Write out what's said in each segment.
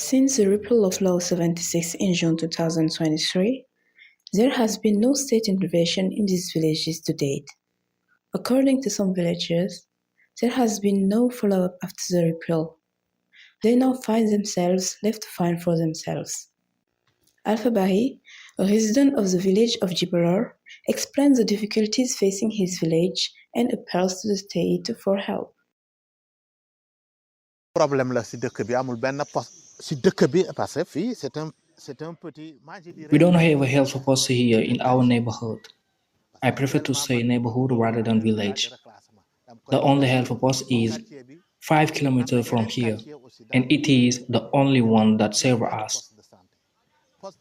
Since the repeal of Law 76 in June 2023, there has been no state intervention in these villages to date. According to some villagers, there has been no follow-up after the repeal. They now find themselves left to fend for themselves. Alpha Bahi, a resident of the village of Jibalar, explains the difficulties facing his village and appeals to the state for help. Problème la ci dëkk bi amul benn poste ci dëkk bi parce que fii c'est un petit. We don't have a health post here in our neighborhood. I prefer to say neighborhood rather than village. The only health post is 5 kilometers from here, and it is the only one that serves us.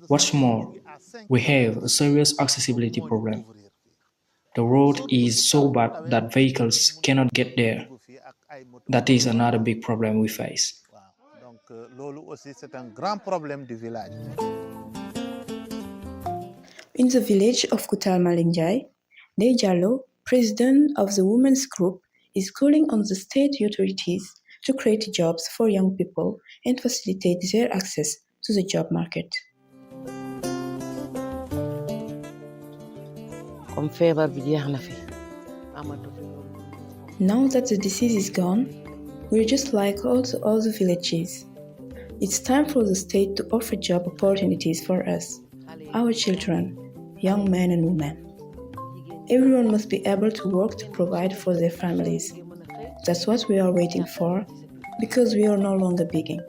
What's more, we have a serious accessibility problem. The road is so bad that vehicles cannot get there. That is another big problem we face. Donc loolu aussi c'est un grand problème du village. In the village of Kutal Malingjai, Ndeye Diallo, president of the women's group, is calling on the state authorities to create jobs for young people and facilitate their access to the job market. Now that the disease is gone, we're just like all the other villages. It's time for the state to offer job opportunities for us, our children, young men and women. Everyone must be able to work to provide for their families. That's what we are waiting for, because we are no longer begging.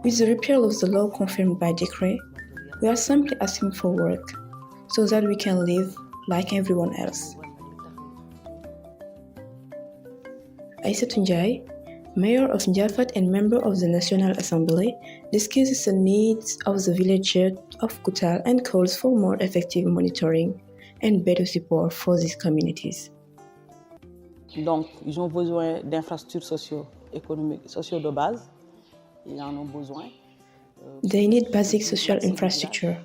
With the repeal of the law confirmed by decree, we are simply asking for work, so that we can live like everyone else. Aïssatou Ndiaye, mayor of Ndiafat and member of the National Assembly, discusses the needs of the villagers of Kutal and calls for more effective monitoring and better support for these communities. Donc, ils ont besoin d'infrastructures socio-économiques, sociaux de base. Ils en ont besoin. They need basic social infrastructure.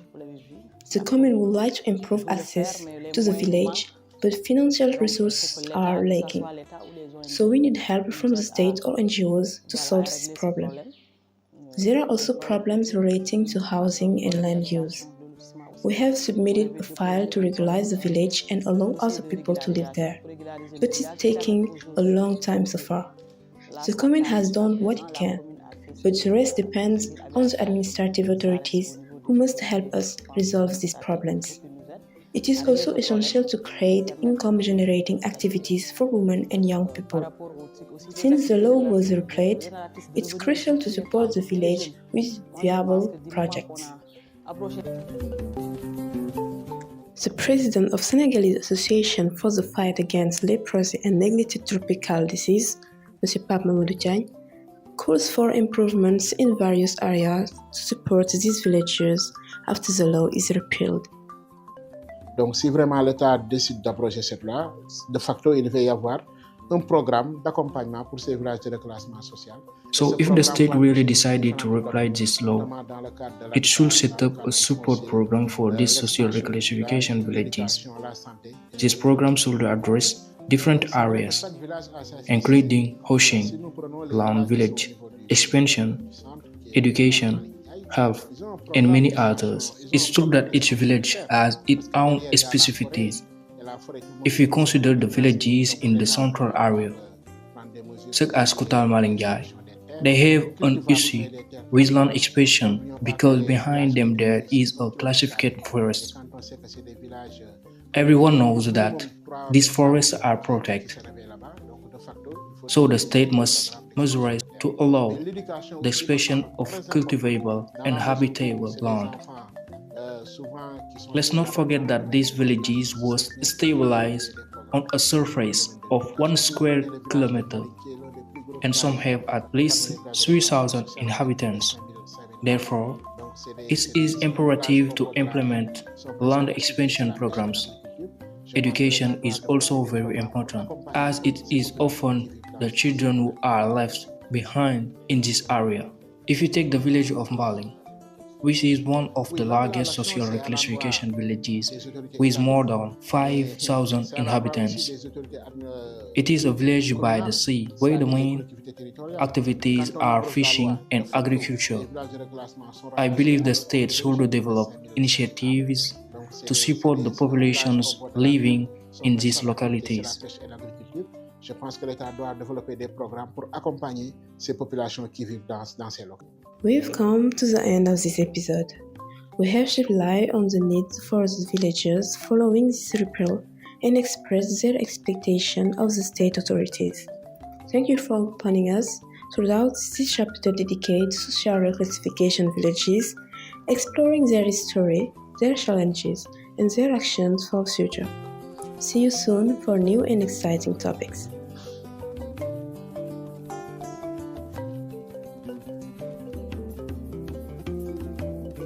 The commune would like to improve access to the village, but financial resources are lacking. So we need help from the state or NGOs to solve this problem. There are also problems relating to housing and land use. We have submitted a file to regularize the village and allow other people to live there, but it's taking a long time so far. The commune has done what it can, but the rest depends on the administrative authorities who must help us resolve these problems. It is also essential to create income-generating activities for women and young people. Since the law was repealed, it's crucial to support the village with viable projects. The president of Senegalese Association for the Fight Against Leprosy and Neglected Tropical Disease, M. Pape Mamadou Diagne, calls for improvements in various areas to support these villagers after the law is repealed. Donc, si vraiment l'État décide d'abroger cette loi, de facto, il va y avoir un programme d'accompagnement pour ces villages de reclassement social. So, if the state really decided to repeal this law, it should set up a support program for these social reclassification villages. This program should address different areas, including housing, land village, expansion, education, health, and many others. It's true that each village has its own specificities. If we consider the villages in the central area, such as Kutal Malingjai, they have an issue with land expansion because behind them there is a classified forest. Everyone knows that these forests are protected, so the state must measure to allow the expansion of cultivable and habitable land. Let's not forget that these villages was stabilized on a surface of 1 square kilometer, and some have at least 3,000 inhabitants. Therefore, it is imperative to implement land expansion programs. Education is also very important, as it is often the children who are left behind in this area. If you take the village of Mbaling, which is one of the largest social reclassification villages with more than 5,000 inhabitants. It is a village by the sea where the main activities are fishing and agriculture. I believe the state should develop initiatives to support the populations living in these localities. Je pense que l'État doit développer des programmes pour accompagner ces populations qui vivent dans ces localités. We've come to the end of this episode. We have shed light on the need for the villagers following this repeal and expressed their expectation of the state authorities. Thank you for accompanying us throughout this chapter dedicated to social reclassification villages, exploring their history, their challenges, and their actions for the future. See you soon for new and exciting topics.